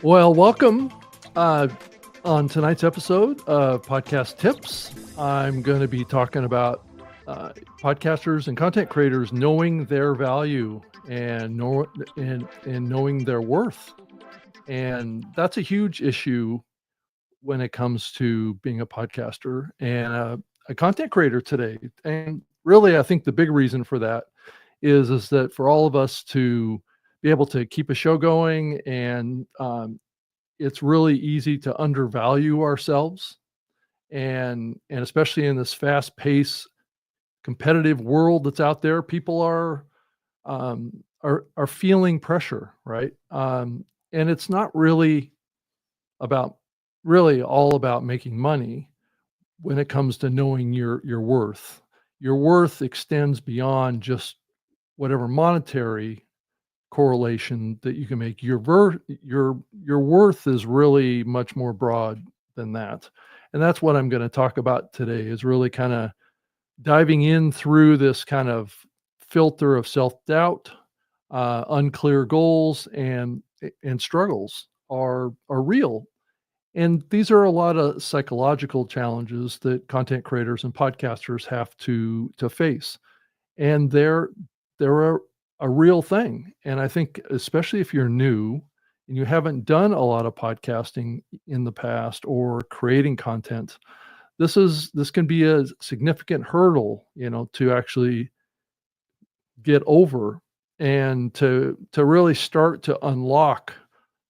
Well, welcome on tonight's episode of Podcast Tips. I'm going to be talking about uh, podcasters and content creators knowing their value and knowing their worth, and that's a huge issue when it comes to being a podcaster and a content creator today. And really, I think the big reason for that is that for all of us to be able to keep a show going and it's really easy to undervalue ourselves and especially in this fast-paced competitive world that's out there, people are feeling pressure, right? And it's not about really all about making money when it comes to knowing your worth. Your worth extends beyond just whatever monetary correlation that you can make. Your worth is really much more broad than that. And that's what I'm gonna talk about today is really kinda diving in through this kind of filter of self-doubt, unclear goals, and struggles are real. And these are a lot of psychological challenges that content creators and podcasters have to face. And they're a real thing, and I think especially if you're new and you haven't done a lot of podcasting in the past or creating content, this can be a significant hurdle, to actually get over and to really start to unlock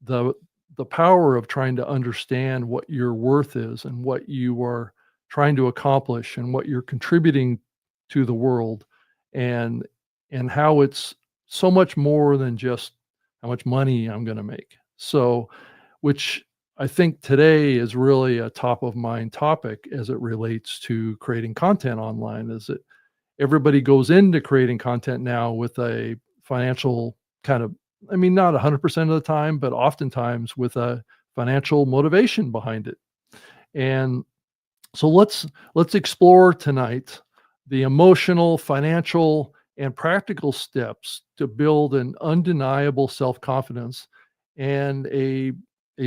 the the power of trying to understand what your worth is and what you are trying to accomplish and what you're contributing to the world and and how it's so much more than just how much money I'm going to make. So, which I think today is really a top of mind topic as it relates to creating content online is that everybody goes into creating content now with a financial kind of, I mean, not 100% of the time, but oftentimes with a financial motivation behind it. And so let's explore tonight the emotional, financial, and practical steps to build an undeniable self-confidence and a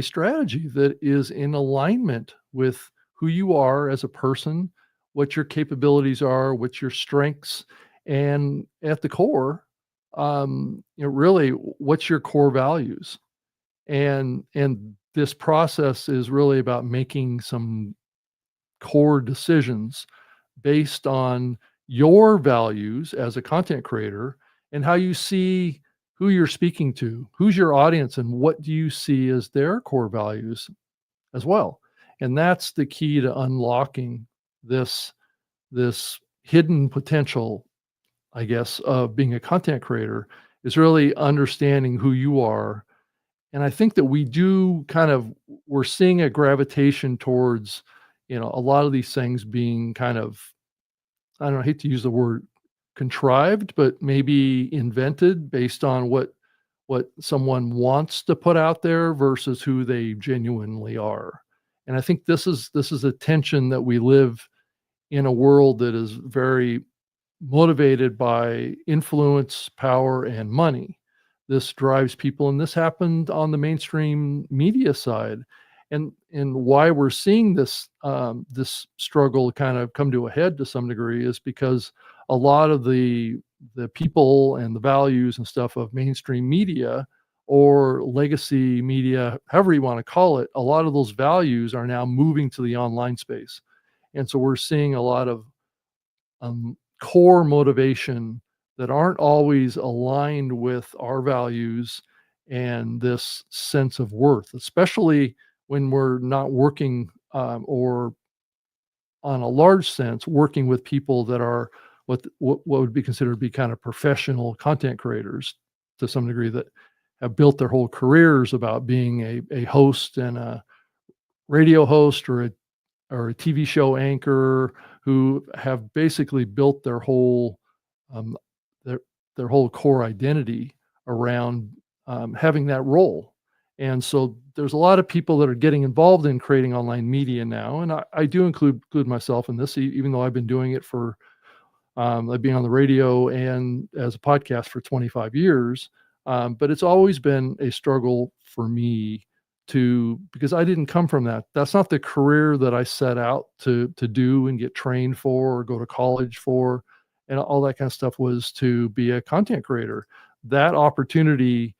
strategy that is in alignment with who you are as a person, what your capabilities are, what your strengths, and at the core, really what's your core values. And this process is really about making some core decisions based on your values as a content creator and how you see who you're speaking to, who's your audience, and what do you see as their core values as well. And that's the key to unlocking this this hidden potential, I guess, of being a content creator is really understanding who you are. And I think that we're seeing a gravitation towards, a lot of these things being kind of, I don't know, I hate to use the word contrived, but maybe invented based on what someone wants to put out there versus who they genuinely are. And I think this is a tension that we live in a world that is very motivated by influence, power, and money. This drives people, and this happened on the mainstream media side. And why we're seeing this struggle kind of come to a head to some degree is because a lot of the people and the values and stuff of mainstream media or legacy media, however you want to call it, a lot of those values are now moving to the online space. And so we're seeing a lot of core motivation that aren't always aligned with our values and this sense of worth, especially when we're not working or on a large sense working with people that are what would be considered to be kind of professional content creators to some degree that have built their whole careers about being a host and a radio host or a TV show anchor who have basically built um, their their whole core identity around having that role. And so there's a lot of people that are getting involved in creating online media now, and I do include myself in this, even though I've been doing it for I've been on the radio and as a podcast for 25 years. But it's always been a struggle for me to because I didn't come from that. That's not the career that I set out to do and get trained for or go to college for, and all that kind of stuff was to be a content creator. That opportunity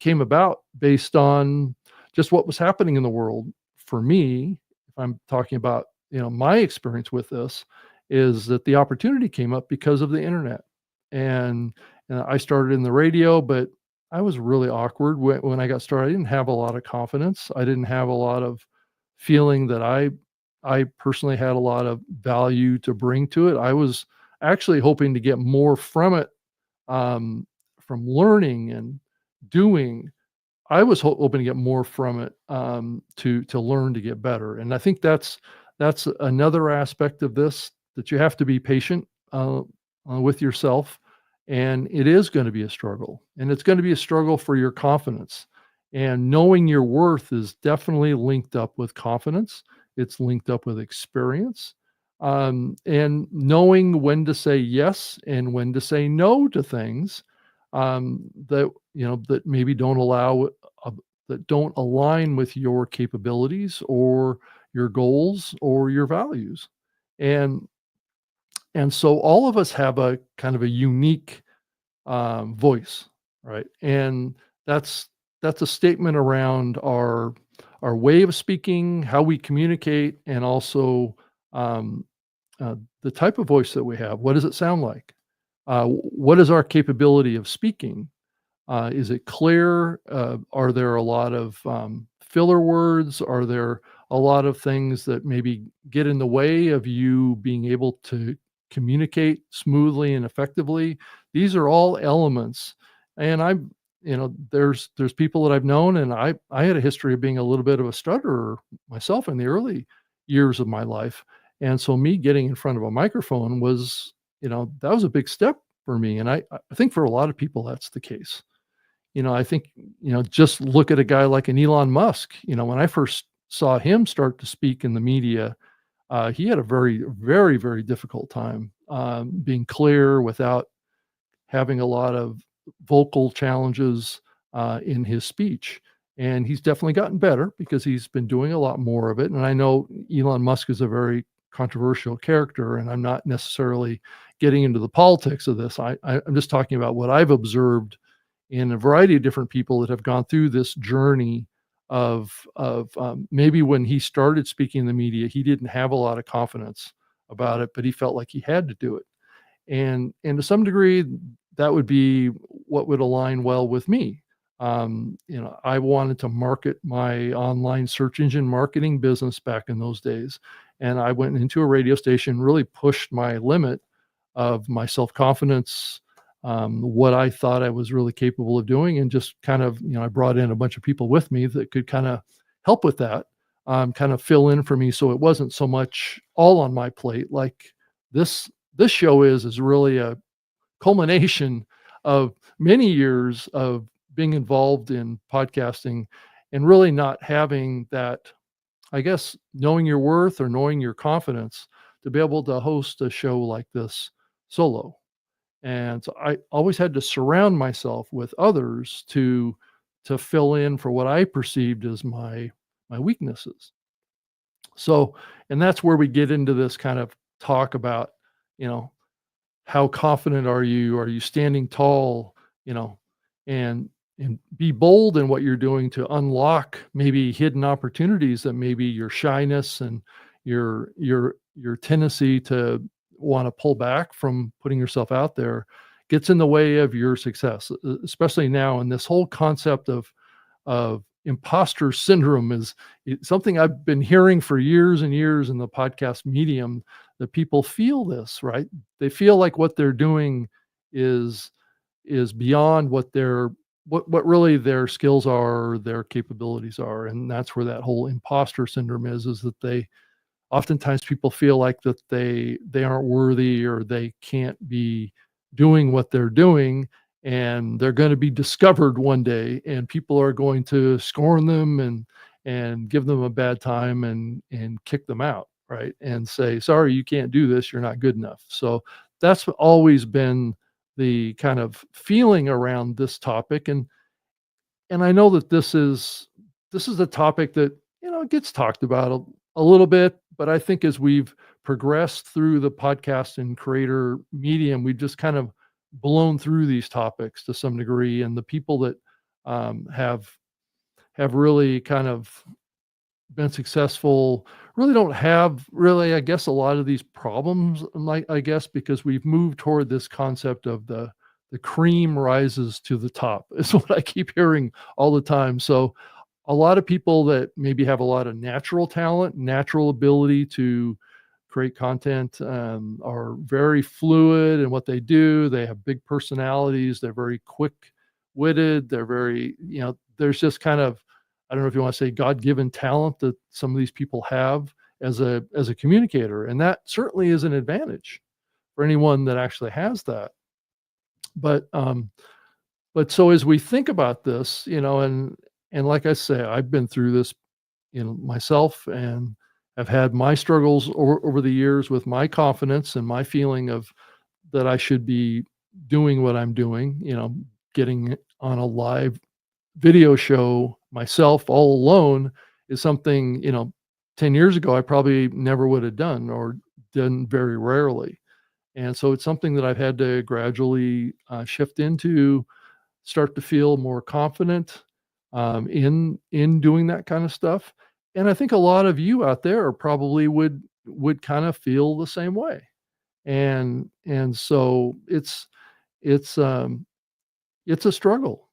came about based on just what was happening in the world. For me, if I'm talking about my experience with this, is that the opportunity came up because of the internet, and, I started in the radio, but I was really awkward when I got started. I didn't have a lot of confidence. I didn't have a lot of feeling that I personally had a lot of value to bring to it. I was actually hoping to get more from it, from learning and doing. I was hoping to get more from it, to learn to get better, and I think that's another aspect of this, that you have to be patient, with yourself, and it is gonna be a struggle, and it's gonna be a struggle for your confidence, and knowing your worth is definitely linked up with confidence, it's linked up with experience, and knowing when to say yes and when to say no to things, that maybe don't allow uh, that don't align with your capabilities or your goals or your values. And and so all of us have a kind of a unique voice, right? And that's that's a statement around our way of speaking, how we communicate, and also um, the type of voice that we have. What does it sound like? What is our capability of speaking? Is it clear? Are there a lot of filler words? Are there a lot of things that maybe get in the way of you being able to communicate smoothly and effectively? These are all elements. And there's people that I've known, and I had a history of being a little bit of a stutterer myself in the early years of my life. And so me getting in front of a microphone was, that was a big step for me. And I think for a lot of people that's the case. I think, just look at a guy like an Elon Musk. When I first saw him start to speak in the media, he had a very, very, very difficult time being clear without having a lot of vocal challenges in his speech. And he's definitely gotten better because he's been doing a lot more of it. And I know Elon Musk is a very controversial character, and I'm not necessarily getting into the politics of this. I'm just talking about what I've observed in a variety of different people that have gone through this journey of maybe when he started speaking in the media, he didn't have a lot of confidence about it, but he felt like he had to do it. And to some degree, that would be what would align well with me. I wanted to market my online search engine marketing business back in those days, and I went into a radio station, really pushed my limit of my self confidence, what I thought I was really capable of doing, and just kind of, I brought in a bunch of people with me that could kind of help with that, kind of fill in for me, so it wasn't so much all on my plate. Like this show is really a culmination of many years of being involved in podcasting and really not having that, I guess, knowing your worth or knowing your confidence to be able to host a show like this solo. And so I always had to surround myself with others to fill in for what I perceived as my weaknesses. So, and that's where we get into this kind of talk about, you know, how confident are you? Are you standing tall? You know, and be bold in what you're doing to unlock maybe hidden opportunities that maybe your shyness and your tendency to want to pull back from putting yourself out there gets in the way of your success, especially now in this whole concept of imposter syndrome is something I've been hearing for years and years in the podcast medium, that people feel this, right? They feel like what they're doing is beyond what really their skills are, their capabilities are. And that's where that whole imposter syndrome is that they oftentimes people feel like that they aren't worthy or they can't be doing what they're doing, and they're going to be discovered one day, and people are going to scorn them and give them a bad time and kick them out, right, and say, sorry, you can't do this, you're not good enough. So that's always been the kind of feeling around this topic. And I know that this is a topic that, gets talked about a little bit, but I think as we've progressed through the podcast and creator medium, we've just kind of blown through these topics to some degree. And the people that have really kind of been successful really don't have really, I guess, a lot of these problems, like, I guess, because we've moved toward this concept of the cream rises to the top is what I keep hearing all the time. So a lot of people that maybe have a lot of natural talent, natural ability to create content, are very fluid in what they do. They have big personalities. They're very quick witted. They're very, there's just kind of, I don't know if you want to say God-given talent that some of these people have as a communicator. And that certainly is an advantage for anyone that actually has that. But so as we think about this, and like I say, I've been through this, myself, and I've had my struggles over the years with my confidence and my feeling of that I should be doing what I'm doing, getting on a live video show myself all alone is something, 10 years ago I probably never would have done or done very rarely. And so it's something that I've had to gradually shift into, start to feel more confident in doing that kind of stuff. And I think a lot of you out there probably would kind of feel the same way. And so it's a struggle.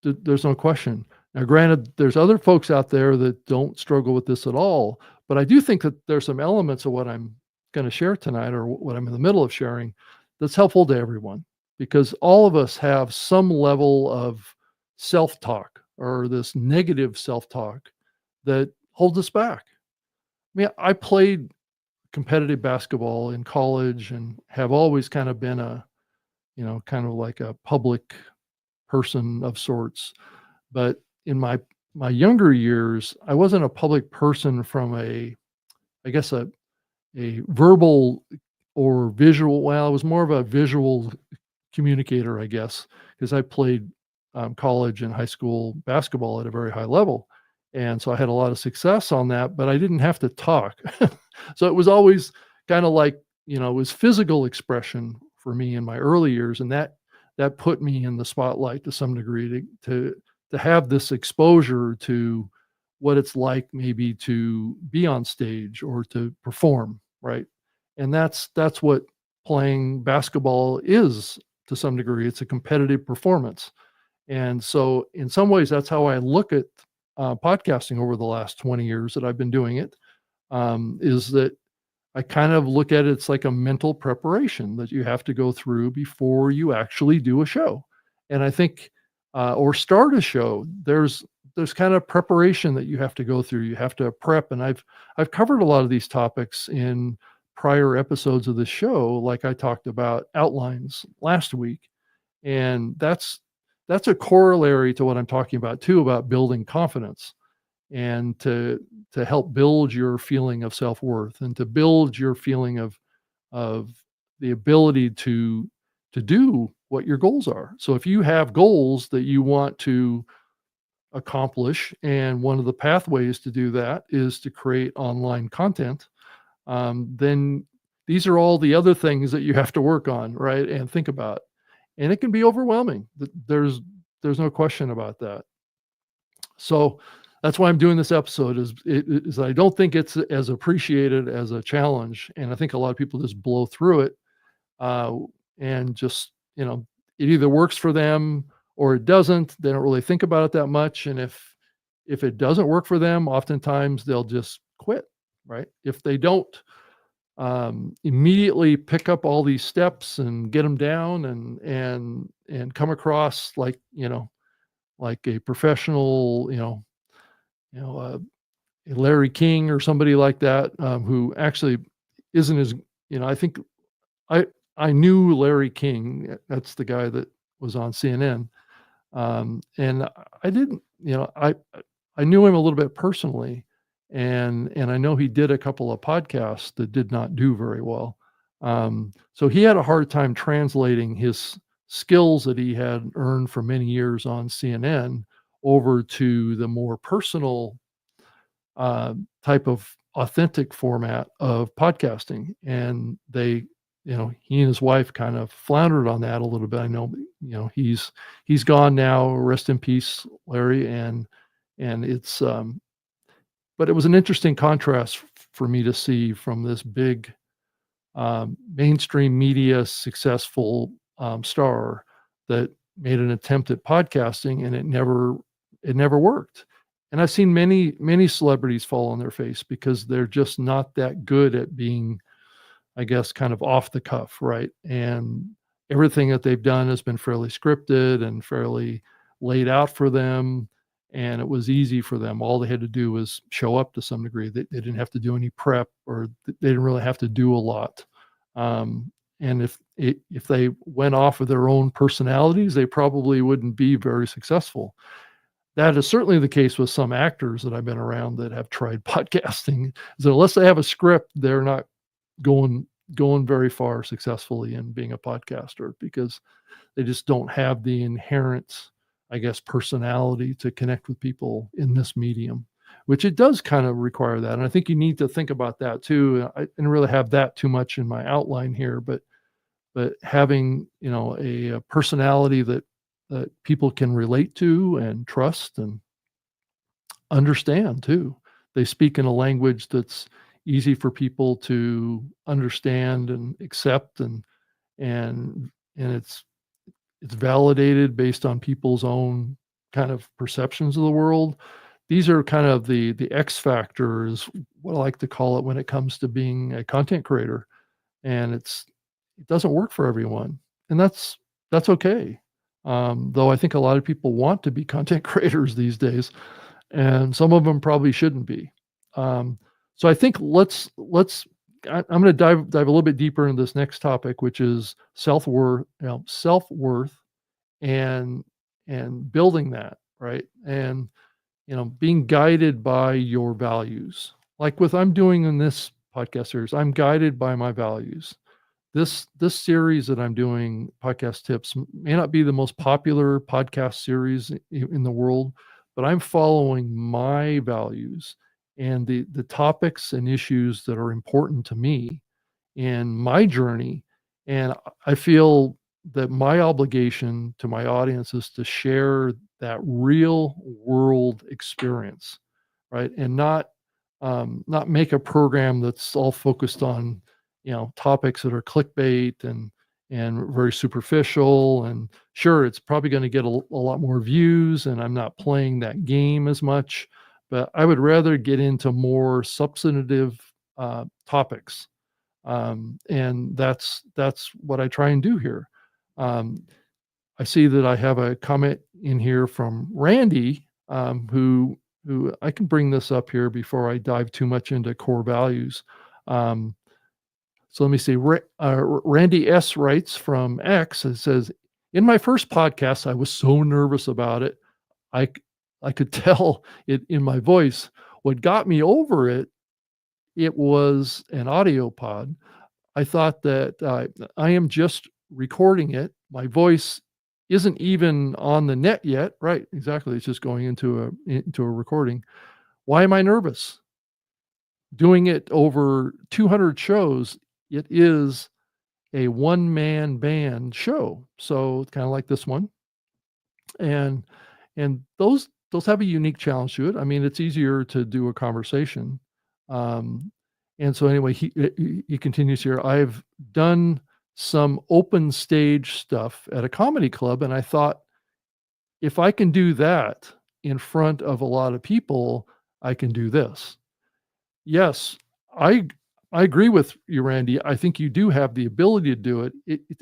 There's no question. Now, granted, there's other folks out there that don't struggle with this at all, but I do think that there's some elements of what I'm going to share tonight, or what I'm in the middle of sharing, that's helpful to everyone, because all of us have some level of self-talk or this negative self-talk that holds us back. I mean, I played competitive basketball in college and have always kind of been kind of like a public person of sorts. But in my younger years, I wasn't a public person from I guess a verbal or visual. Well, I was more of a visual communicator, I guess, because I played college and high school basketball at a very high level. And so I had a lot of success on that, but I didn't have to talk. So it was always kind of like, it was physical expression for me in my early years. And that put me in the spotlight to some degree to have this exposure to what it's like maybe to be on stage or to perform, right? And that's what playing basketball is to some degree. It's a competitive performance. And so in some ways, that's how I look at podcasting over the last 20 years that I've been doing it, is that I kind of look at it, it's like a mental preparation that you have to go through before you actually do a show. And I think, or start a show, there's kind of preparation that you have to go through. You have to prep. And I've covered a lot of these topics in prior episodes of the show, like I talked about outlines last week. And that's a corollary to what I'm talking about too, about building confidence, and to help build your feeling of self-worth, and to build your feeling of the ability to do what your goals are. So if you have goals that you want to accomplish, and one of the pathways to do that is to create online content, then these are all the other things that you have to work on, right? And think about. And it can be overwhelming. There's no question about that. So that's why I'm doing this episode, is I don't think it's as appreciated as a challenge. And I think a lot of people just blow through it, and just, it either works for them or it doesn't. They don't really think about it that much. And if it doesn't work for them, oftentimes they'll just quit, right? If they don't immediately pick up all these steps and get them down, and come across like, like a professional, a Larry King or somebody like that, who actually isn't as, I think I knew Larry King. That's the guy that was on CNN. And I didn't, I knew him a little bit personally, and I know he did a couple of podcasts that did not do very well. So he had a hard time translating his skills that he had earned for many years on CNN over to the more personal type of authentic format of podcasting. And he and his wife kind of floundered on that a little bit. I know, he's gone now. Rest in peace, Larry. And it's, but it was an interesting contrast for me to see from this big mainstream media successful star that made an attempt at podcasting, and it never worked. And I've seen many celebrities fall on their face because they're just not that good at being, I guess, kind of off the cuff, right? And everything that they've done has been fairly scripted and fairly laid out for them. And it was easy for them. All they had to do was show up to some degree. They didn't have to do any prep, or they didn't really have to do a lot. And if they went off of their own personalities, they probably wouldn't be very successful. That is certainly the case with some actors that I've been around that have tried podcasting. So unless they have a script, they're not going very far successfully in being a podcaster, because they just don't have the inherent, I guess, personality to connect with people in this medium, which it does kind of require that. And I think you need to think about that too. I didn't really have that too much in my outline here, but having, a personality that people can relate to and trust and understand too. They speak in a language that's easy for people to understand and accept, and it's validated based on people's own kind of perceptions of the world. These are kind of the X factor is what I like to call it when it comes to being a content creator. And it doesn't work for everyone, and that's okay. Though I think a lot of people want to be content creators these days, and some of them probably shouldn't be. So I think I'm going to dive a little bit deeper into this next topic, which is self-worth and building that, right? And being guided by your values. Like with I'm doing in this podcast series, I'm guided by my values. This series that I'm doing, Podcast Tips, may not be the most popular podcast series in the world, but I'm following my values and the topics and issues that are important to me in my journey. And I feel that my obligation to my audience is to share that real world experience, right? And not make a program that's all focused on topics that are clickbait and very superficial. And sure, it's probably going to get a lot more views, and I'm not playing that game as much, but I would rather get into more substantive topics. And that's what I try and do here. um, I see that I have a comment in here from Randy, who I can bring this up here before I dive too much into core values. Um, so let me see. Randy S writes from X. It says, "In my first podcast, I was so nervous about it. I I could tell it in my voice. What got me over it, it was an audio pod. I thought that I am just recording it. My voice isn't even on the net yet." Right, exactly. It's just going into a recording. Why am I nervous? Doing it over 200 shows, it is a one-man band show. So it's kind of like this one. And those have a unique challenge to it. I mean, it's easier to do a conversation. Um, and so anyway, he continues here. I've done some open stage stuff at a comedy club, and I thought, if I can do that in front of a lot of people, I can do this. Yes, I I agree with you, Randy. I think you do have the ability to do it.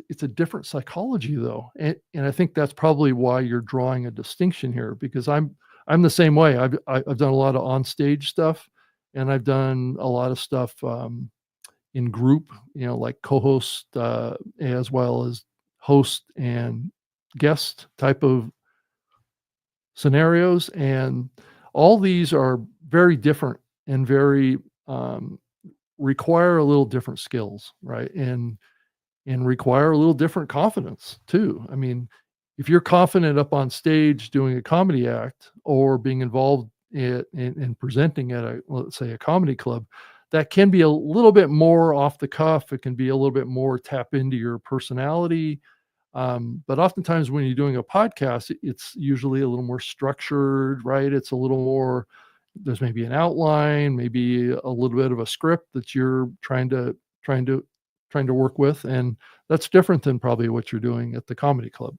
It's a different psychology, though, and I think that's probably why you're drawing a distinction here. Because I'm the same way. I've done a lot of on stage stuff, and I've done a lot of stuff in group, like co-host as well as host and guest type of scenarios, and all these are very different and very require a little different skills, right? And require a little different confidence too. I mean, if you're confident up on stage doing a comedy act or being involved in presenting at a, let's say, a comedy club, that can be a little bit more off the cuff. It can be a little bit more tap into your personality. But oftentimes when you're doing a podcast, it's usually a little more structured, right? It's a little more, there's maybe an outline, maybe a little bit of a script that you're trying to trying to work with. And that's different than probably what you're doing at the comedy club.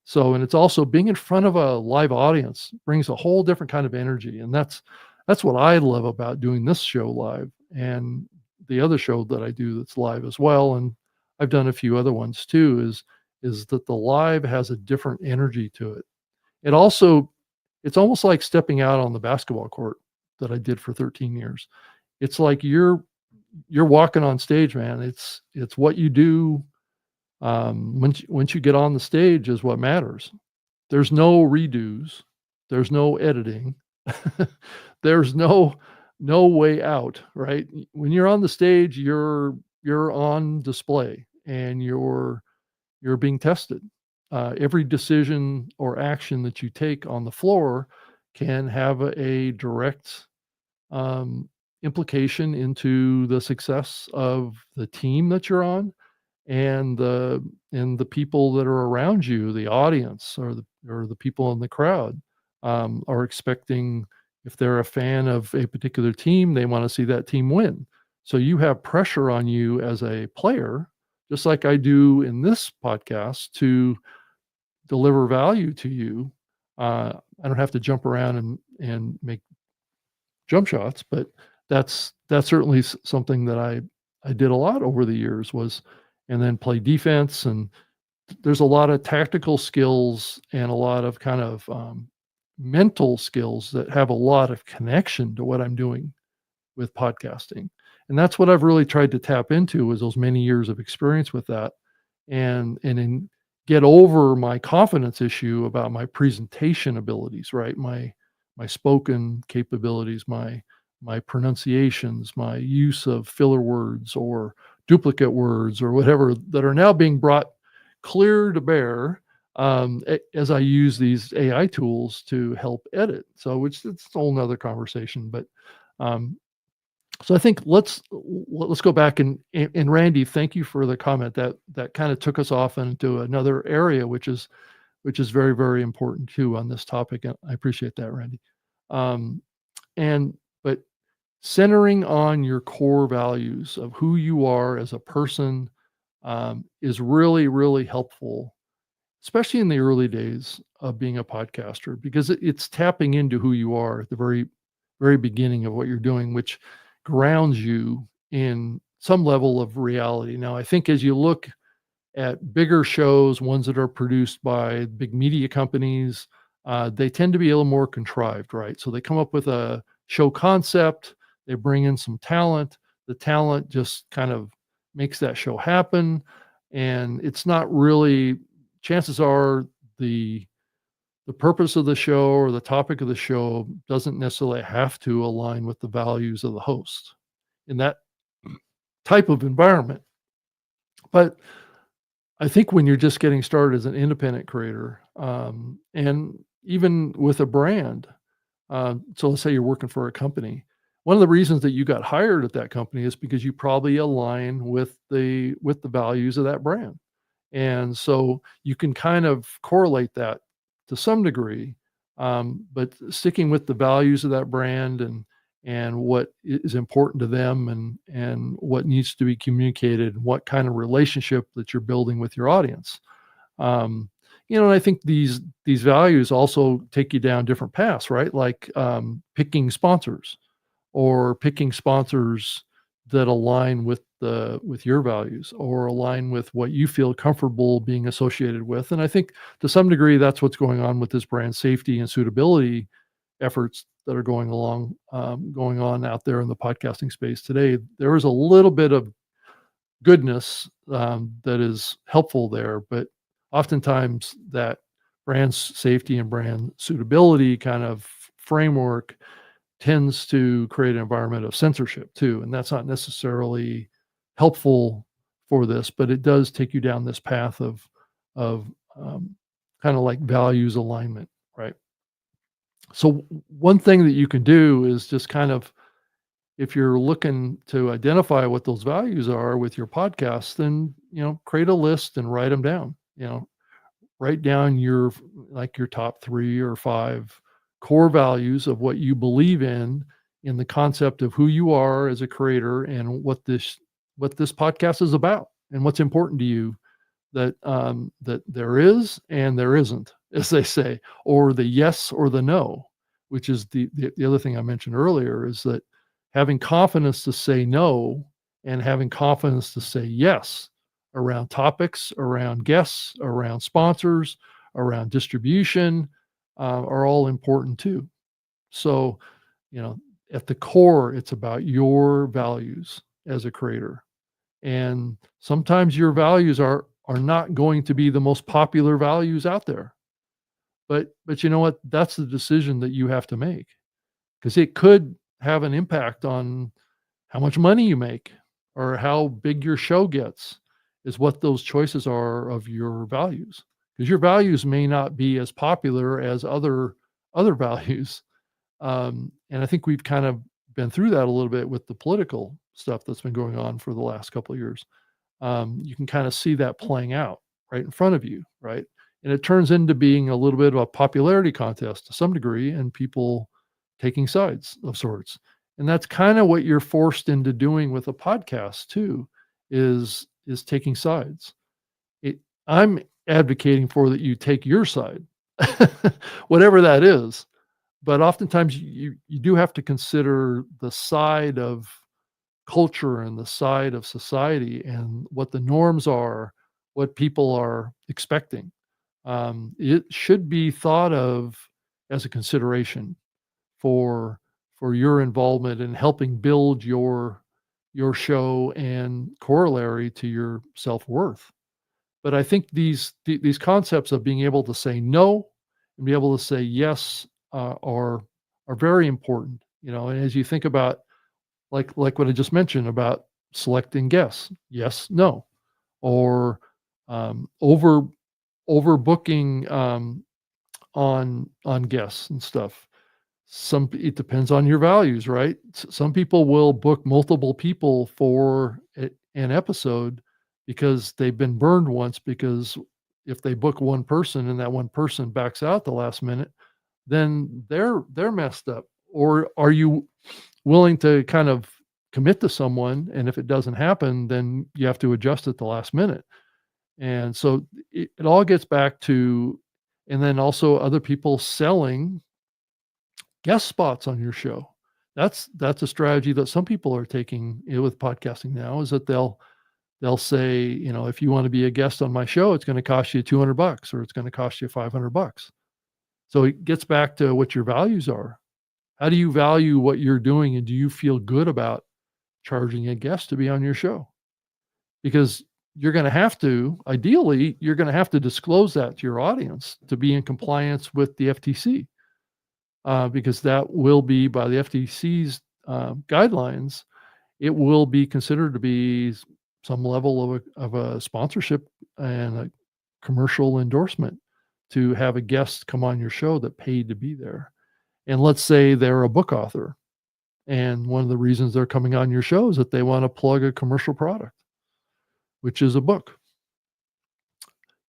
So, and it's also being in front of a live audience brings a whole different kind of energy. And that's what I love about doing this show live and the other show that I do that's live as well. And I've done a few other ones too, is that the live has a different energy to it. It also, it's almost like stepping out on the basketball court that I did for 13 years. It's like you're walking on stage, man. It's what you do once you get on the stage is what matters. There's no redos. There's no editing. There's no way out, right? When you're on the stage, you're on display and you're being tested. Every decision or action that you take on the floor can have a direct implication into the success of the team that you're on and the people that are around you, the audience or the people in the crowd, are expecting, if they're a fan of a particular team, they want to see that team win. So you have pressure on you as a player, just like I do in this podcast, to deliver value to you. I don't have to jump around and make jump shots, but that's certainly something that I did a lot over the years was, and then play defense. And there's a lot of tactical skills and a lot of kind of mental skills that have a lot of connection to what I'm doing with podcasting. And that's what I've really tried to tap into is those many years of experience with that and then get over my confidence issue about my presentation abilities, right? My spoken capabilities, my pronunciations, my use of filler words or duplicate words or whatever that are now being brought clear to bear as I use these AI tools to help edit. So, which it's a whole nother conversation. But um, so I think let's go back and Randy, thank you for the comment that kind of took us off into another area, which is very very important too on this topic. And I appreciate that, Randy. Um, and but centering on your core values of who you are as a person is really really helpful, especially in the early days of being a podcaster, because it's tapping into who you are at the very beginning of what you're doing, which grounds you in some level of reality. Now, I think as you look at bigger shows, ones that are produced by big media companies, they tend to be a little more contrived, right? So they come up with a show concept, they bring in some talent, the talent just kind of makes that show happen. And it's not really, chances are the purpose of the show or the topic of the show doesn't necessarily have to align with the values of the host in that type of environment. But I think when you're just getting started as an independent creator, and even with a brand, so let's say you're working for a company, one of the reasons that you got hired at that company is because you probably align with the values of that brand. And so you can kind of correlate that to some degree, but sticking with the values of that brand and what is important to them and what needs to be communicated, and what kind of relationship that you're building with your audience. Um, and I think these values also take you down different paths, right? Like picking sponsors or picking sponsors that align with your values or align with what you feel comfortable being associated with. And I think to some degree that's what's going on with this brand safety and suitability efforts that are going on out there in the podcasting space today. There is a little bit of goodness that is helpful there, but oftentimes that brand safety and brand suitability kind of framework tends to create an environment of censorship too, and that's not necessarily helpful for this, but it does take you down this path of kind of like values alignment, right? So one thing that you can do is just kind of, if you're looking to identify what those values are with your podcast, then, create a list and write them down. Write down your top 3 or 5 core values of what you believe in the concept of who you are as a creator, and what this podcast is about, and what's important to you, that there is and there isn't, as they say, or the yes or the no, which is the other thing I mentioned earlier, is that having confidence to say no and having confidence to say yes around topics, around guests, around sponsors, around distribution, are all important too. So, you know, at the core, it's about your values as a creator. And sometimes your values are not going to be the most popular values out there. But you know what? That's the decision that you have to make, because it could have an impact on how much money you make or how big your show gets, is what those choices are of your values. Because your values may not be as popular as other values. And I think we've kind of been through that a little bit with the political stuff that's been going on for the last couple of years. You can kind of see that playing out right in front of you, right? And it turns into being a little bit of a popularity contest to some degree, and people taking sides of sorts. And that's kind of what you're forced into doing with a podcast too, is taking sides. I'm advocating for that you take your side, whatever that is. But oftentimes you do have to consider the side of culture and the side of society and what the norms are, what people are expecting. It should be thought of as a consideration for your involvement in helping build your show and corollary to your self-worth. But I think these concepts of being able to say no and be able to say yes, are very important. And as you think about, like what I just mentioned about selecting guests, yes, no, or over overbooking, on guests and stuff. It depends on your values, right? Some people will book multiple people for an episode because they've been burned once, because if they book one person and that one person backs out the last minute, then they're messed up. Or are you willing to kind of commit to someone, and if it doesn't happen, then you have to adjust at the last minute? And so it all gets back to, and then also other people selling guest spots on your show. That's a strategy that some people are taking, with podcasting now, is that they'll say, if you want to be a guest on my show, it's going to cost you $200, or it's going to cost you $500. So it gets back to what your values are. How do you value what you're doing, and do you feel good about charging a guest to be on your show? Because ideally, you're going to have to disclose that to your audience to be in compliance with the FTC, because that will be, by the FTC's guidelines, it will be considered to be some level of a sponsorship and a commercial endorsement to have a guest come on your show that paid to be there. And let's say they're a book author, and one of the reasons they're coming on your show is that they want to plug a commercial product, which is a book.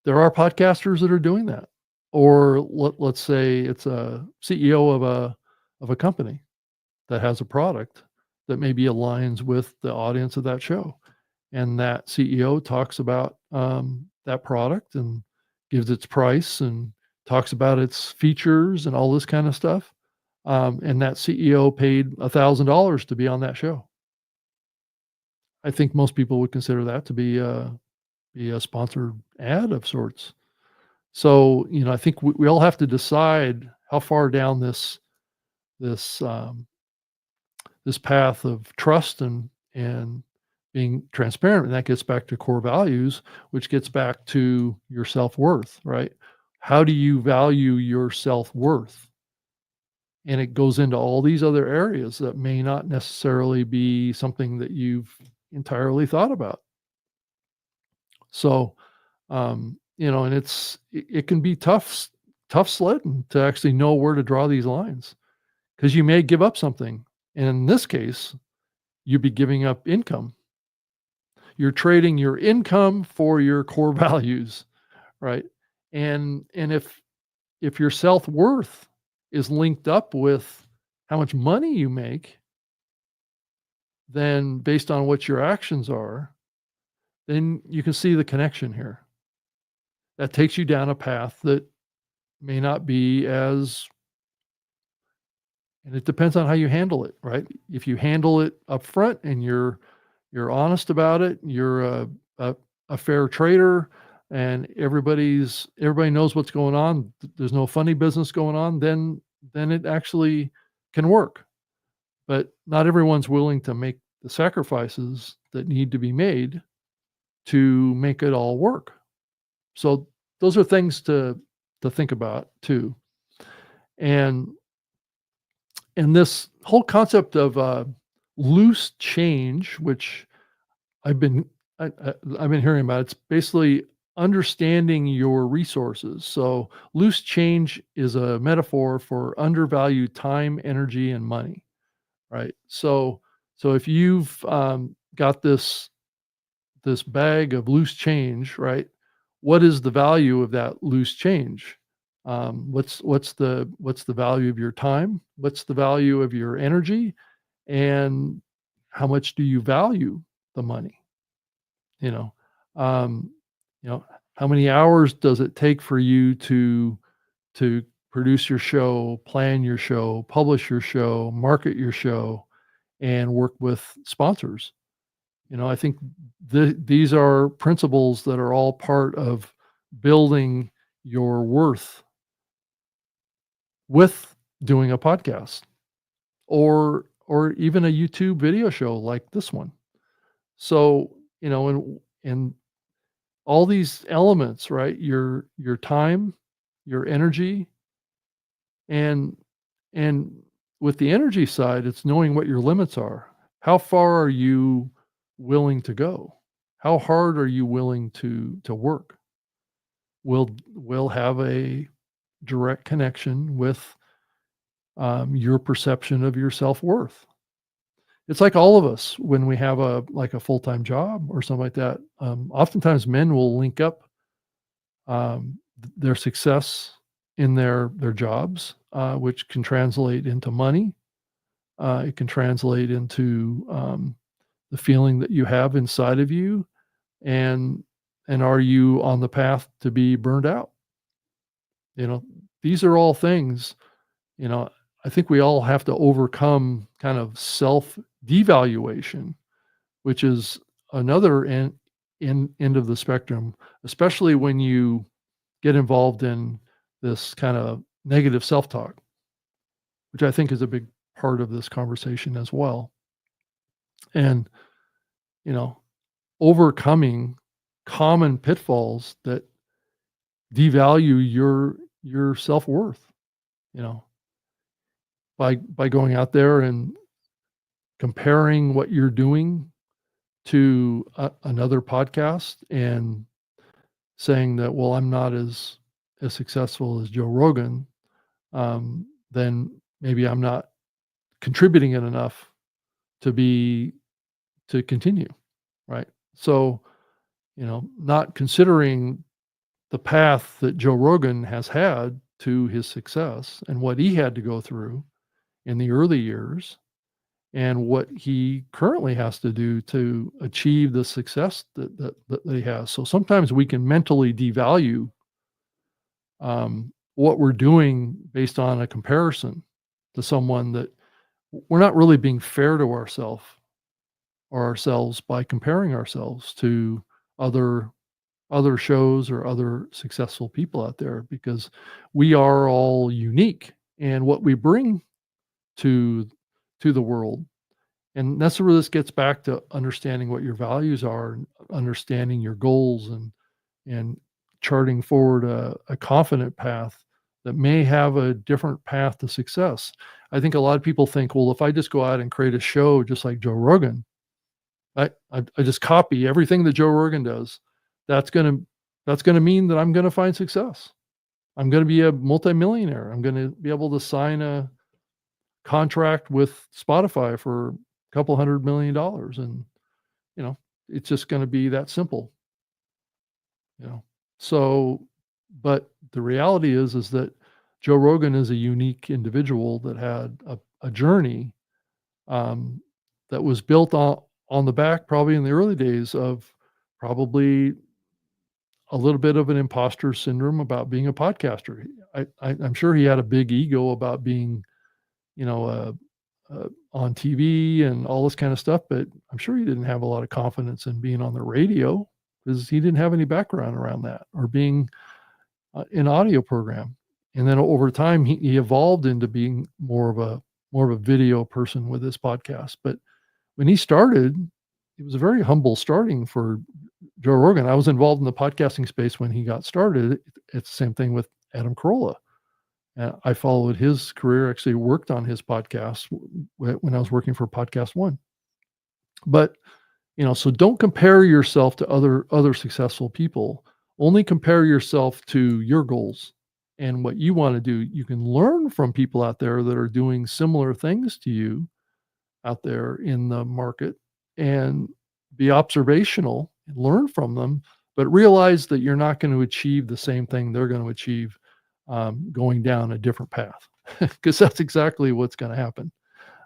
There are podcasters that are doing that. Or let's say it's a CEO of a company that has a product that maybe aligns with the audience of that show. And that CEO talks about that product and gives its price and talks about its features and all this kind of stuff. And that CEO paid $1,000 to be on that show. I think most people would consider that to be a sponsored ad of sorts. So, I think we all have to decide how far down this this path of trust and being transparent. And that gets back to core values, which gets back to your self-worth, right? How do you value your self-worth? And it goes into all these other areas that may not necessarily be something that you've entirely thought about. So, and it can be tough sledding to actually know where to draw these lines because you may give up something. And in this case, you'd be giving up income. You're trading your income for your core values, right? And if your self-worth is linked up with how much money you make, then based on what your actions are, then you can see the connection here. That takes you down a path that may not be as and it depends on how you handle it, right? If you handle it up front and you're honest about it, you're a, a fair trader, and everybody knows what's going on. There's no funny business going on. Then it actually can work. But not everyone's willing to make the sacrifices that need to be made to make it all work. So those are things to think about too. And and this whole concept of loose change, which I've been I've been hearing about, it's basically understanding your resources. So loose change is a metaphor for undervalued time, energy, and money, right? So if you've got this bag of loose change, right? What is the value of that loose change? What's the value of your time? What's the value of your energy? And how much do you value the money? You know, um, how many hours does it take for you to produce your show, plan your show, publish your show, market your show, and work with sponsors? I think these are principles that are all part of building your worth with doing a podcast or even a YouTube video show like this one. So, and all these elements, right? Your time, your energy, and and with the energy side, it's knowing what your limits are. How far are you willing to go? How hard are you willing to work? Will have a direct connection with your perception of your self-worth. It's like all of us when we have a full-time job or something like that. Oftentimes men will link up their success in their jobs, which can translate into money. It can translate into the feeling that you have inside of you, and are you on the path to be burned out? You know, these are all things, you know, I think we all have to overcome kind of self devaluation, which is another end of the spectrum, especially when you get involved in this kind of negative self-talk, which I think is a big part of this conversation as well. And, you know, overcoming common pitfalls that devalue your self-worth, you know, by going out there and comparing what you're doing to another podcast and saying that, well, I'm not as successful as Joe Rogan, then maybe I'm not contributing it enough to be to continue, right? So, not considering the path that Joe Rogan has had to his success and what he had to go through in the early years and what he currently has to do to achieve the success that he has. So sometimes we can mentally devalue what we're doing based on a comparison to someone that we're not really being fair to ourselves by comparing ourselves to other shows or other successful people out there, because we are all unique and what we bring to the world. And that's where this gets back to understanding what your values are and understanding your goals and charting forward a confident path that may have a different path to success. I think a lot of people think, well, if I just go out and create a show just like Joe Rogan, I just copy everything that Joe Rogan does, that's gonna That's going to mean that I'm going to find success. I'm going to be a multimillionaire. I'm going to be able to sign a contract with Spotify for a couple $100 million. And, you know, it's just going to be that simple, you know. So, but the reality is that Joe Rogan is a unique individual that had a journey um, that was built on the back, probably in the early days, of probably a little bit of an imposter syndrome about being a podcaster. I'm sure he had a big ego about being, you know, on TV and all this kind of stuff, but I'm sure he didn't have a lot of confidence in being on the radio because he didn't have any background around that, or being an audio program. And then over time, he evolved into being more of a video person with his podcast. But when he started, it was a very humble starting for Joe Rogan. I was involved in the podcasting space when he got started. It's the same thing with Adam Carolla. I followed his career, actually worked on his podcast when I was working for Podcast One. But, you know, so don't compare yourself to other successful people. Only compare yourself to your goals and what you want to do. You can learn from people out there that are doing similar things to you out there in the market, and be observational and learn from them, but realize that you're not going to achieve the same thing they're going to achieve, going down a different path, because that's exactly what's going to happen.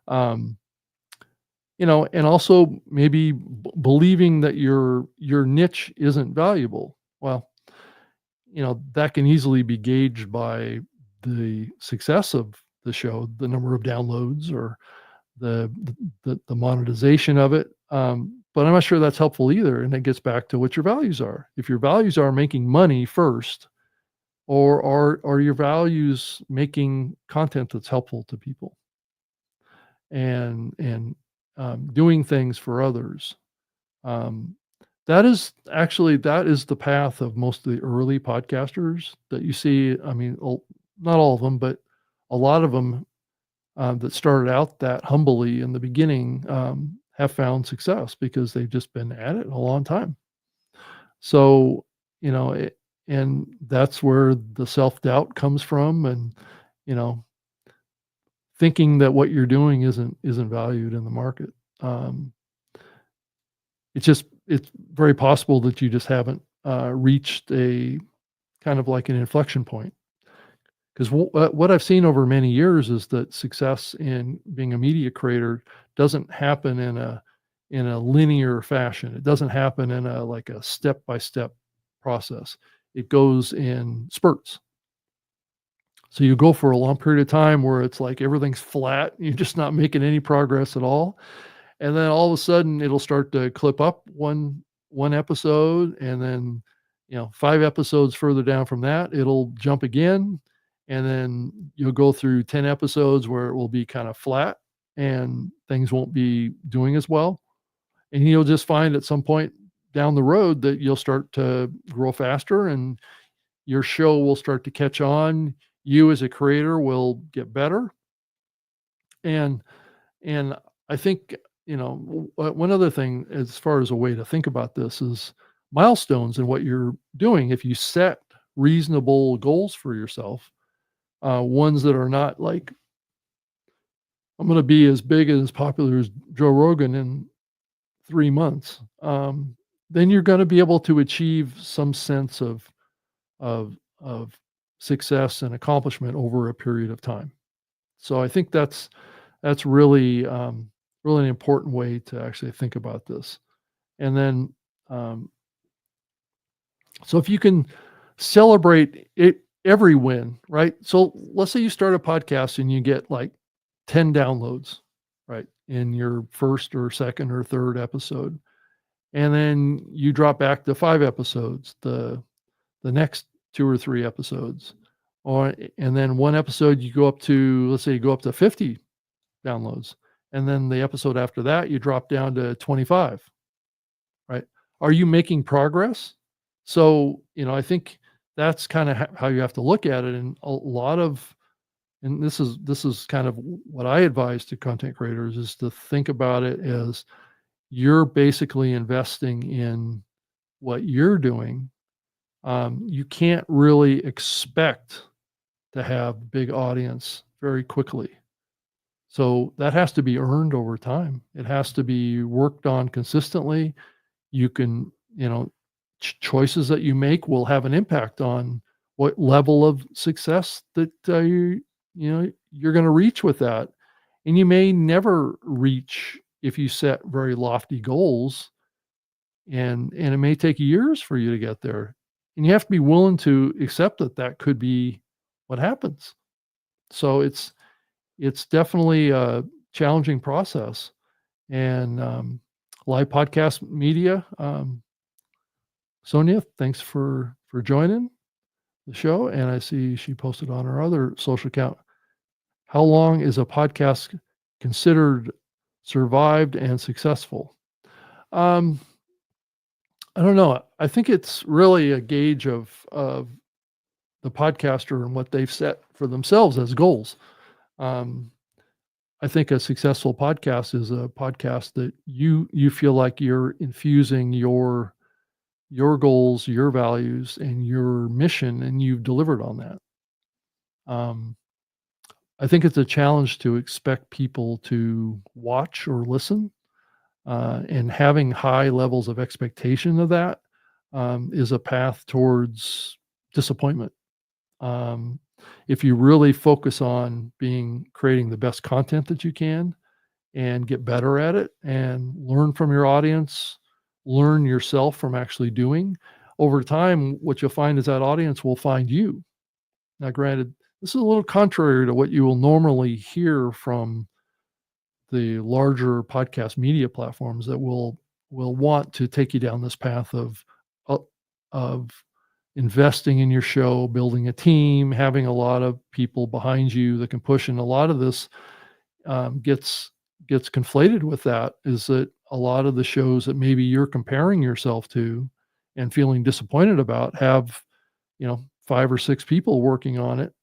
Um, you know, and also maybe believing that your niche isn't valuable. Well, you know, that can easily be gauged by the success of the show, the number of downloads, or the the monetization of it. But I'm not sure that's helpful either. And it gets back to what your values are. If your values are making money first, or are your values making content that's helpful to people, and doing things for others. Um, that is the path of most of the early podcasters that you see. I mean, not all of them, but a lot of them that started out that humbly in the beginning, have found success because they've just been at it a long time. So, you know, and that's where the self doubt comes from, and, you know, thinking that what you're doing isn't valued in the market. Um, it's very possible that you just haven't reached a kind of like an inflection point. Because what I've seen over many years is that success in being a media creator doesn't happen in a linear fashion. It doesn't happen in a like a step by step process. It goes in spurts. So you go for a long period of time where it's like everything's flat. You're just not making any progress at all, and then all of a sudden it'll start to clip up one episode, and then, you know, 5 episodes further down from that it'll jump again, and then you'll go through 10 episodes where it will be kind of flat and things won't be doing as well, and you'll just find at some point down the road that you'll start to grow faster, and your show will start to catch on. You as a creator will get better, and and I think, you know, one other thing as far as a way to think about this is milestones in what you're doing. If you set reasonable goals for yourself, ones that are not like, I'm going to be as big and as popular as Joe Rogan in 3 months, then you're going to be able to achieve some sense of success and accomplishment over a period of time. So I think that's really, really an important way to actually think about this. And then, um, so if you can celebrate it, every win, right? So let's say you start a podcast and you get like 10 downloads, right, in your first or second or third episode, and then you drop back to 5 episodes the next 2 or 3 episodes, or and then one episode you go up to, let's say you go up to 50 downloads, and then the episode after that you drop down to 25, right? Are you making progress? So, you know, I think that's kind of how you have to look at it. And a lot of, and this is kind of what I advise to content creators, is to think about it as you're basically investing in what you're doing, You can't really expect to have big audience very quickly. So that has to be earned over time. It has to be worked on consistently. You can, choices that you make will have an impact on what level of success that you're going to reach with that. And you may never reach if you set very lofty goals, and it may take years for you to get there. And you have to be willing to accept that that could be what happens. So it's definitely a challenging process. And live podcast media, Sonia, thanks for joining the show. And I see she posted on her other social account. How long is a podcast considered survived and successful? Um, I don't know. I think it's really a gauge of the podcaster and what they've set for themselves as goals. Um, I think a successful podcast is a podcast that you feel like you're infusing your goals, your values, and your mission, and you've delivered on that. Um, I think it's a challenge to expect people to watch or listen, and having high levels of expectation of that is a path towards disappointment. Um, if you really focus on creating the best content that you can and get better at it and learn from your audience, learn yourself from actually doing, over time, what you'll find is that audience will find you. Now, granted, this is a little contrary to what you will normally hear from the larger podcast media platforms that will want to take you down this path uh, of investing in your show, building a team, having a lot of people behind you that can push. And a lot of this gets conflated with that. Is that a lot of the shows that maybe you're comparing yourself to and feeling disappointed about have 5 or 6 people working on it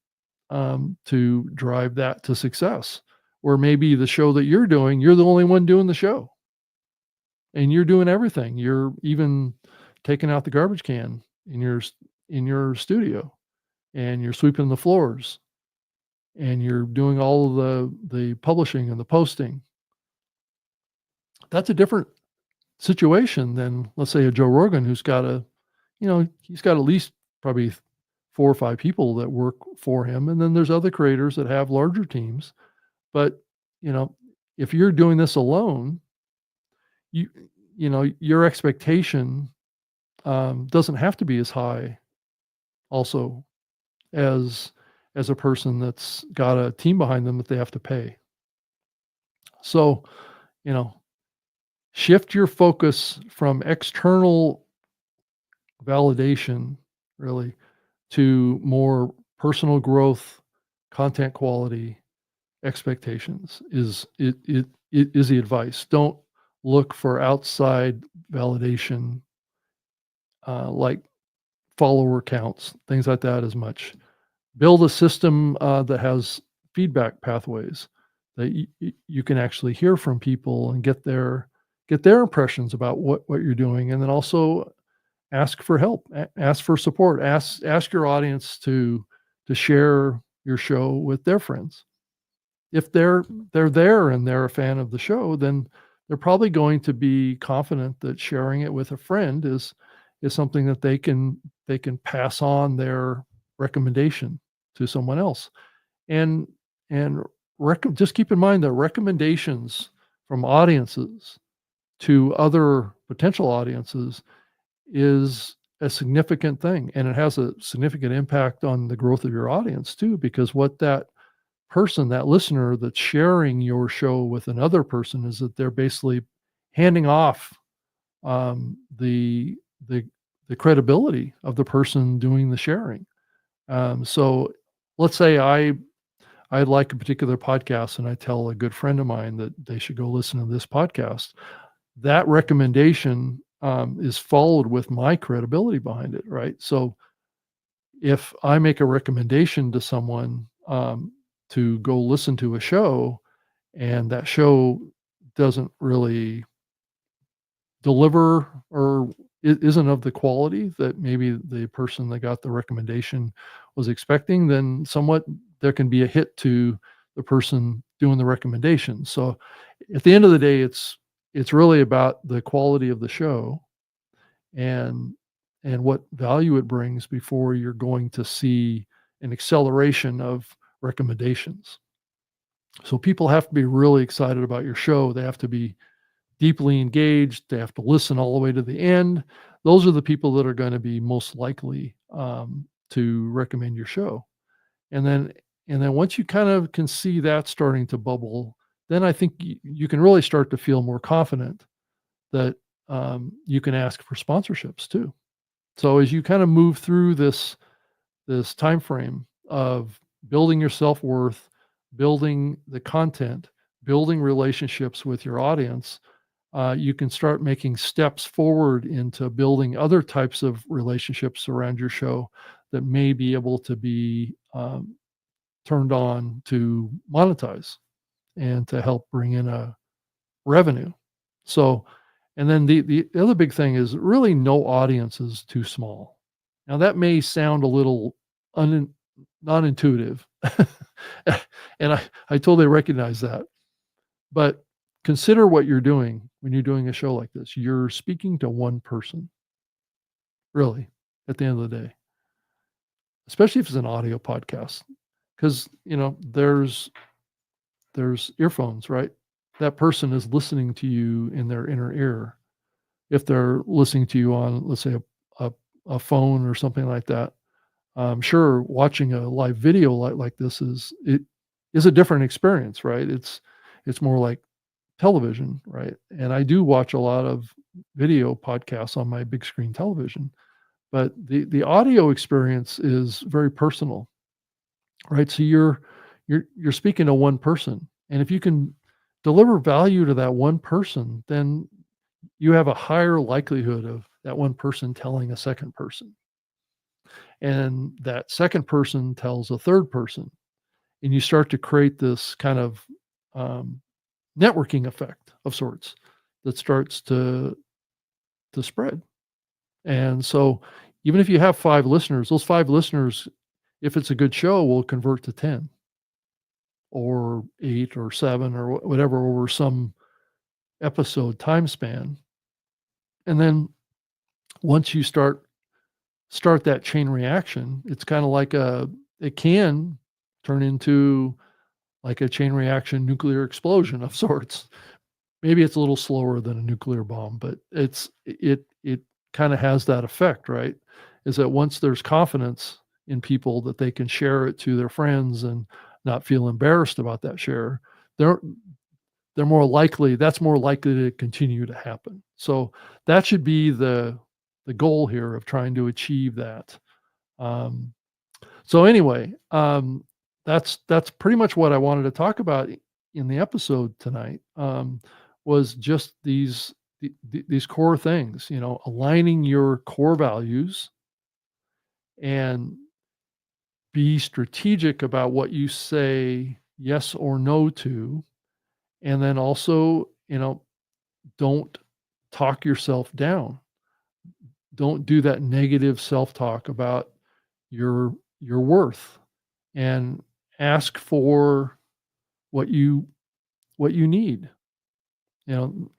to drive that to success. Or maybe the show that you're doing, you're the only one doing the show, and you're doing everything. You're even taking out the garbage can in your studio, and you're sweeping the floors, and you're doing all of the publishing and the posting. That's a different situation than, let's say, a Joe Rogan who's got he's got at least probably 4 or 5 people that work for him, and then there's other creators that have larger teams. But, you know, if you're doing this alone, you your expectation, doesn't have to be as high also as a person that's got a team behind them that they have to pay. So, you know, shift your focus from external validation, really, to more personal growth, content quality, expectations it is the advice. Don't look for outside validation, like follower counts, things like that as much. Build a system that has feedback pathways that you can actually hear from people and get their impressions about what you're doing, and then also ask for help, ask for support, ask your audience to share your show with their friends. If they're there and they're a fan of the show, then they're probably going to be confident that sharing it with a friend is something that they can pass on their recommendation to someone else. And and just keep in mind that recommendations from audiences to other potential audiences is a significant thing, and it has a significant impact on the growth of your audience too, because what that listener that's sharing your show with another person is that they're basically handing off the the the credibility of the person doing the sharing. So let's say I like a particular podcast and I tell a good friend of mine that they should go listen to this podcast. That recommendation is followed with my credibility behind it, right? So if I make a recommendation to someone to go listen to a show, and that show doesn't really deliver or isn't of the quality that maybe the person that got the recommendation was expecting, then somewhat there can be a hit to the person doing the recommendation. So at the end of the day, it's really about the quality of the show and what value it brings before you're going to see an acceleration of recommendations. So people have to be really excited about your show. They have to be deeply engaged. They have to listen all the way to the end. Those are the people that are going to be most likely to recommend your show. And then once you kind of can see that starting to bubble, then I think you can really start to feel more confident that you can ask for sponsorships too. So as you kind of move through this time frame of building your self-worth, building the content, building relationships with your audience, you can start making steps forward into building other types of relationships around your show that may be able to be turned on to monetize and to help bring in a revenue. So, and then the other big thing is really no audience is too small. Now that may sound a little un, non-intuitive, and I totally recognize that. But consider what you're doing when you're doing a show like this. You're speaking to one person, really, at the end of the day, especially if it's an audio podcast, because there's earphones, right? That person is listening to you in their inner ear. If they're listening to you on, let's say, a, a phone or something like that, sure, watching a live video like this is a different experience, right? It's more like television, right? And I do watch a lot of video podcasts on my big screen television, but the audio experience is very personal, right? So you're speaking to one person, and if you can deliver value to that one person, then you have a higher likelihood of that one person telling a second person, and that second person tells a third person, and you start to create this kind of um, networking effect of sorts that starts to spread. And so even if you have 5 listeners, those 5 listeners, if it's a good show, will convert to 10 or 8 or 7 or whatever over some episode time span. And then once you start that chain reaction, it's kind of like it can turn into like a chain reaction nuclear explosion of sorts. Maybe it's a little slower than a nuclear bomb, but it kind of has that effect, right? Is that once there's confidence in people that they can share it to their friends and not feel embarrassed about that share, they're they're more likely that's more likely to continue to happen. So that should be the goal here of trying to achieve that. Um, so anyway, that's pretty much what I wanted to talk about in the episode tonight. Was just these core things, aligning your core values and be strategic about what you say yes or no to, and then also, don't talk yourself down. Don't do that negative self-talk about your worth, and ask for what you need. You know,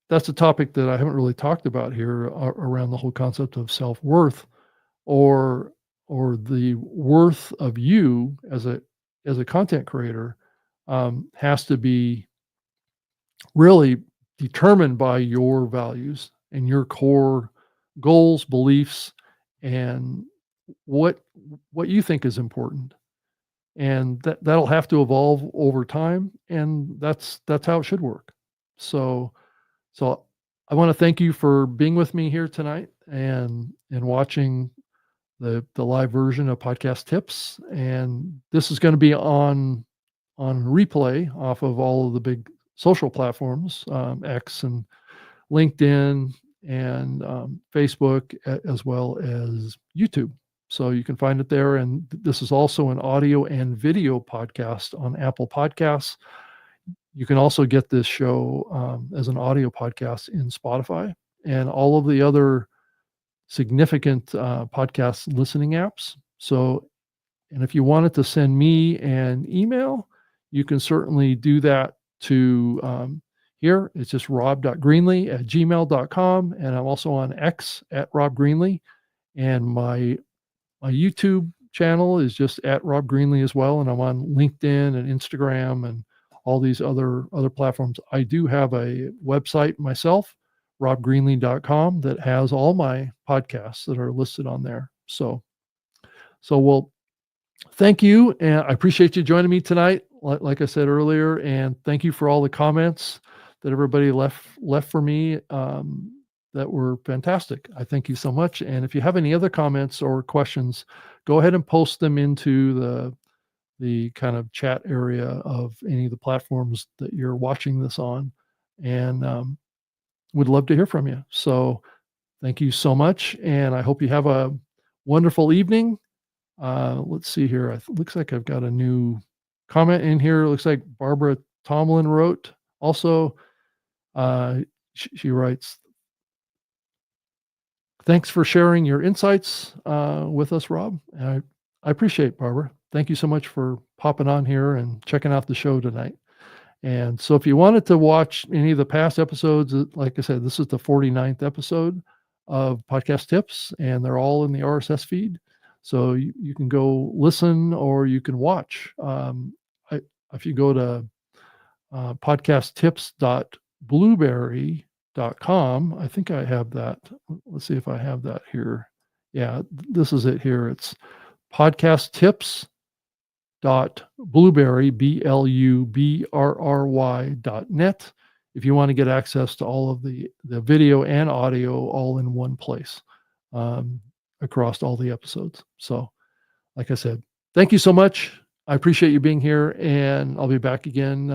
that's a topic that I haven't really talked about here around the whole concept of self-worth or the worth of you as a content creator has to be really determined by your values and your core goals, beliefs, and what what you think is important. And that'll have to evolve over time, and that's how it should work. So so I want to thank you for being with me here tonight and watching the live version of podcast tips. And this is going to be on replay off of all of the big social platforms, X and LinkedIn and Facebook, as well as YouTube. So you can find it there. And this is also an audio and video podcast on Apple Podcasts. You can also get this show as an audio podcast in Spotify. and all of the other significant podcast listening apps. So, and if you wanted to send me an email, you can certainly do that to here. It's just rob.greenlee@gmail.com. And I'm also on X at Rob Greenlee. And my YouTube channel is just at Rob Greenlee as well. And I'm on LinkedIn and Instagram and all these other platforms. I do have a website myself, robgreenlee.com, that has all my podcasts that are listed on there. So we'll thank you, and I appreciate you joining me tonight, like I said earlier, and thank you for all the comments that everybody left for me, that were fantastic. I thank you so much, and if you have any other comments or questions, go ahead and post them into the kind of chat area of any of the platforms that you're watching this on, and would love to hear from you. So thank you so much, and I hope you have a wonderful evening. Let's see here. Looks like I've got a new comment in here. Looks like Barbara Tomlin wrote also. She writes, "Thanks for sharing your insights with us, Rob." And I appreciate, Barbara. Thank you so much for popping on here and checking out the show tonight. And so if you wanted to watch any of the past episodes, like I said, this is the 49th episode of Podcast Tips, and they're all in the RSS feed. So you can go listen or you can watch. If you go to podcasttips.blueberry.com, I think I have that. Let's see if I have that here. Yeah, this is it here. It's podcasttips.blueberry, BLUBRRY.net. If you want to get access to all of the video and audio all in one place, across all the episodes. So, like I said, thank you so much. I appreciate you being here, and I'll be back again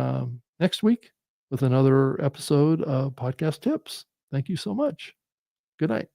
next week with another episode of Podcast Tips. Thank you so much. Good night.